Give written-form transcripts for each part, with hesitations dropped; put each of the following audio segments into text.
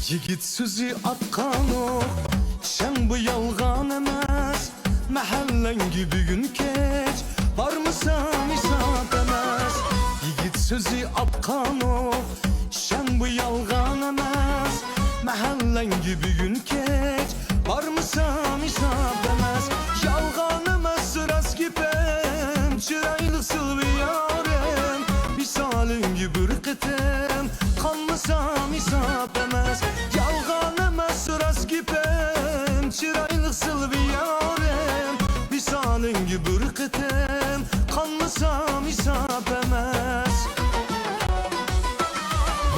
Yigit sözü atqanı sen bu yalğan emas. Məhəlləng bugün keç barmısam isap emas. Yigit sözü atqanı sen bu yalğan emas. Məhəlləng bugün keç barmısam isap emas. Yalğan emas rast gipem çıraylı sılvi yarem. Misalin gibi rıkıtem kanmısam isap emas. Yalğan emas rast gipem çıraylı sılvi yarem. Misalin gibi rıkıtem kanmısam isap emas.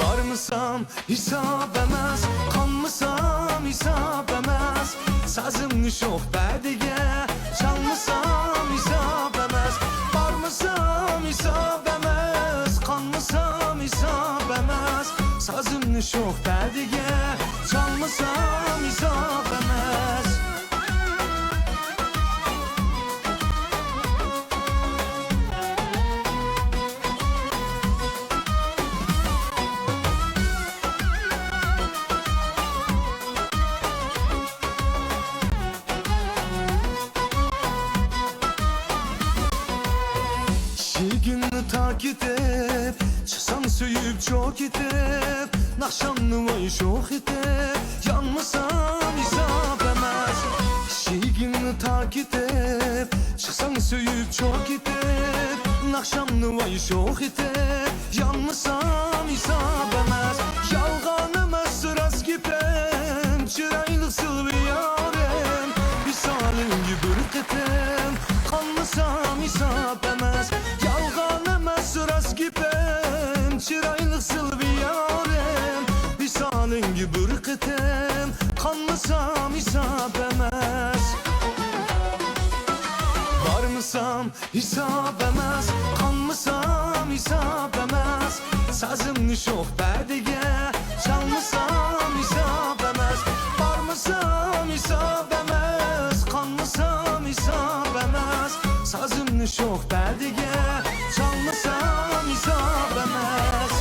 Varmısam isap emas, kanmısam isap emas. Sazımni şox bədige çalmısam isap emas. Varmısam isap emas, kanmısam isap emas. Sazımni şox bədige çalmısam isap emas. Günü takip et, çıksan söyüp çok itip. Nakşamlı vay şox itip, yanmısam isap emas. Günü takip et, çıksan söyüp çok itip. Nakşamlı vay şox itip, yanmısam isap emas. Yalğan emas rast gipem, çıraylı sılvi yarem. Misalin gibi rıkıtem, kanmısam isap emas. Yalğan emas rast gipem, çıraylı sılvi yarem. Misalin gibi rıkıtem, kanmısam isap emas. Varmısam isap emas, kanmısam isap emas. Sazımni şox bədige çalmısam isap emas. Varmısam isap emas, kanmısam isap emas. Sazımni şox bədige çalmısam isap emas.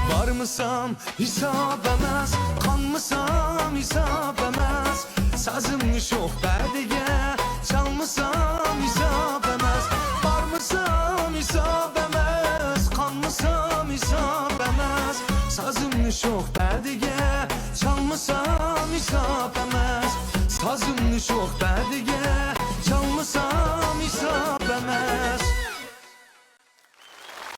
Varmısam isap emas, kanmısam isap emas. Sazımni şox bədige çalmısam isap emas. Varmısam isap emas, kanmısam isap emas. Sazımni şox bədige çalmısam isap emas. Sazımni şox bədige çalmısam isap emas.